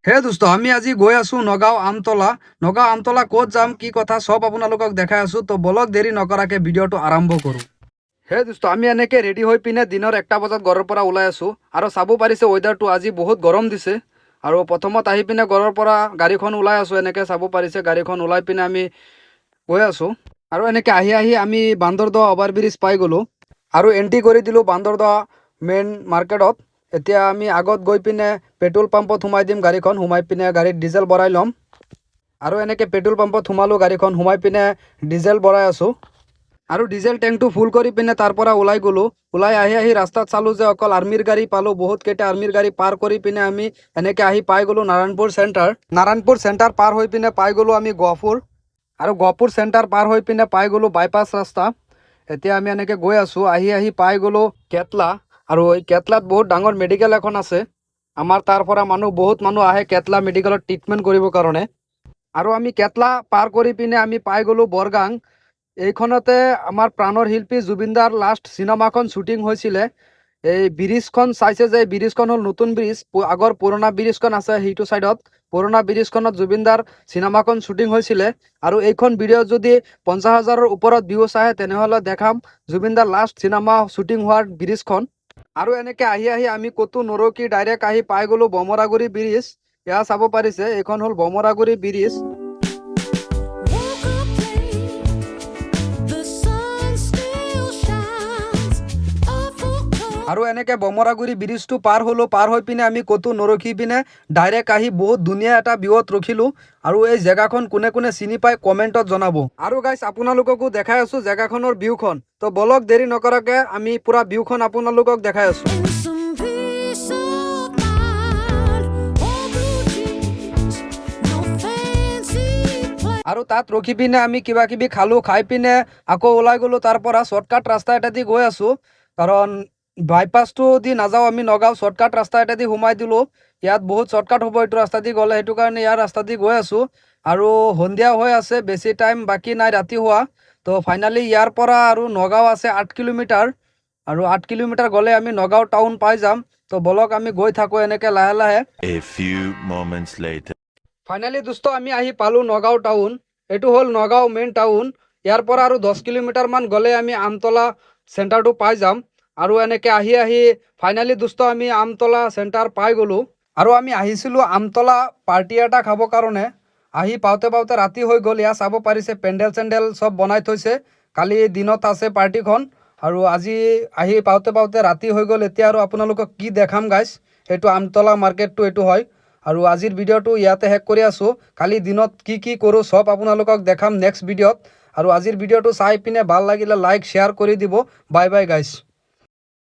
হে দোস্ত, আমি আজি গৈ আছো নগাঁও আমতলা। নগাঁও আমতলা ক'ত যাম, কি কথা সব আপোনালোকক দেখাই আছো। তো বলক দেৰি নকৰাকে ভিডিঅ'টো আৰম্ভ কৰো। হে দোস্ত, আমি এনেকে ৰেডি হৈ পিনে দিনৰ 1টা বজাত ঘৰৰ পৰা ওলাই আছো। আৰু চাব পাৰিছে ৱেডাৰটো আজি বহুত গৰম দিছে। আৰু প্ৰথমত আহি পিনে ঘৰৰ পৰা গাড়ীখন ওলাই আছো, এনেকে চাব পাৰিছে গাড়ীখন ওলাই পিনে আমি গৈ আছো। আৰু এনেকে আহি আহি আমি বান্দৰদোৱা অভাৰব্ৰিজ পাই গ'লো আৰু এন্ট্ৰি কৰি দিলো বান্দৰদোৱা মেইন মাৰ্কেটত। এতিয়া আমি আগত গৈ পিনে পেট্ৰল পাম্পত সোমাই দিম গাড়ীখন, সোমাই পিনে গাড়ীত ডিজেল ভৰাই ল'ম। আৰু এনেকে পেট্ৰল পাম্পত সোমালো, গাড়ীখন সোমাই পিনে ডিজেল ভৰাই আছো। আৰু ডিজেল টেংকটো ফুল কৰি পিনে তাৰ পৰা ওলাই গ'লো। ওলাই আহি আহি ৰাস্তাত চালো যে অকল আৰ্মিৰ গাড়ী পালো, বহুত কেইটা আৰ্মিৰ গাড়ী পাৰ কৰি পিনে আমি এনেকে আহি পাই গ'লো নাৰায়ণপুৰ চেণ্টাৰ। নাৰায়ণপুৰ চেণ্টাৰ পাৰ হৈ পিনে পাই গ'লো আমি গহপুৰ। আৰু গহপুৰ চেণ্টাৰ পাৰ হৈ পিনে পাই গ'লো বাইপাছ ৰাস্তা। এতিয়া আমি এনেকে গৈ আছো, আহি আহি পাই গ'লো কেটলা। আৰু এই কেটলাত বহুত ডাঙৰ মেডিকেল এখন আছে। আমাৰ তাৰ পৰা বহুত মানুহ আহে কেটলা মেডিকেলত ট্ৰিটমেণ্ট কৰিবৰ কাৰণে। আৰু আমি কেটলা পাৰ কৰি পিনে আমি পাই গ'লো বৰগাং। এইখনতে আমাৰ প্ৰাণৰ শিল্পী জুবিনদাৰ লাষ্ট চিনেমাখন শ্বুটিং হৈছিলে। এই ব্ৰিজখন চাইছে যে, ব্ৰিজখন হ'ল নতুন ব্ৰিজ, আগৰ পুৰণা ব্ৰিজখন আছে সেইটো চাইডত। পুৰণা ব্ৰিজখনত জুবিনদাৰ চিনেমাখন শ্বুটিং হৈছিলে। আৰু এইখন ভিডিঅ'ত যদি 50,000-ৰ ওপৰত ভিউজ আহে তেনেহ'লে দেখাম জুবিনদাৰ লাষ্ট চিনেমা শ্বুটিং হোৱাৰ ব্ৰিজখন। আৰু এনেকে আহি আহি আমি ক'তো নৰকি ডাইৰেক্ট আহি পাই গ'লো বমৰাগুৰি ব্ৰিজ। এয়া চাব পাৰিছে, এইখন হ'ল বমৰাগুৰি ব্ৰিজ। আৰু এনেকে বমৰাগুৰি ব্ৰিজটো পাৰ হলো, পাৰ হৈ পিনে আমি ক'তো নৰখি পিনে ডাইৰেক্ট আহি বহুত ধুনীয়া এটা ভিউত ৰখিলো। আৰু এই জেগাখন কোনে কোনে চিনি পায় কমেণ্টত জনাব। আৰু গাইছ, আপোনালোককো দেখাই আছো জেগাখনৰ ভিউখন। তো বলক দেৰি নকৰাকে আমি পুৰা ভিউখন আপোনালোকক দেখাই আছো। আৰু তাত ৰখি পিনে আমি কিবা কিবি খালো, খাই পিনে আকৌ ওলাই গ'লো। তাৰ পৰা শ্বৰ্টকাট ৰাস্তা এটা দি গৈ আছো, কাৰণ বাইপাছটো দি নাযাওঁ আমি নগাঁও, শ্বৰ্টকাট ৰাস্তা এটা দি সোমাই দিলো। ইয়াত বহুত শ্বৰ্টকাট হ'ব এইটো ৰাস্তা দি গ'লে, সেইটো কাৰণে ইয়াৰ ৰাস্তা দি গৈ আছো। আৰু সন্ধিয়া হৈ আছে, বেছি টাইম বাকী নাই ৰাতি হোৱা। তো ফাইনেলি ইয়াৰ পৰা আৰু নগাঁও আছে 8 কিলোমিটাৰ। আৰু 8 কিলোমিটাৰ গ'লে আমি নগাঁও টাউন পাই যাম। তো বলক আমি গৈ থাকো এনেকে লাহে লাহে। ফাইনেলি দোস্ত, আমি আহি পালো নগাঁও টাউন। এইটো হ'ল নগাঁও মেইন টাউন। ইয়াৰ পৰা আৰু 10 কিলোমিটাৰ মান গ'লে আমি আমতলা চেণ্টাৰটো পাই যাম। আৰু এনেকে আহি আহি ফাইনেলি দোস্ত আমি আমতলা চেণ্টাৰ পাই গ'লো। আৰু আমি আহিছিলো আমতলা পাৰ্টি এটা খাবৰ কাৰণে। আহি পাওঁতে পাওঁতে ৰাতি হৈ গ'ল। ইয়াত চাব পাৰিছে পেণ্ডেল চেণ্ডেল চব বনাই থৈছে, কালি দিনত আছে পাৰ্টিখন। আৰু আজি আহি পাওঁতে পাওঁতে ৰাতি হৈ গ'ল। এতিয়া আৰু আপোনালোকক কি দেখাম গাইছ, এইটো আমতলা মাৰ্কেটটো এইটো হয়। আৰু আজিৰ ভিডিঅ'টো ইয়াতে শেষ কৰি আছো। কালি দিনত কি কি কৰোঁ সব আপোনালোকক দেখাম নেক্সট ভিডিঅ'ত। আৰু আজিৰ ভিডিঅ'টো চাই পিনে ভাল লাগিলে লাইক শ্বেয়াৰ কৰি দিব। বাই বাই গাইছ।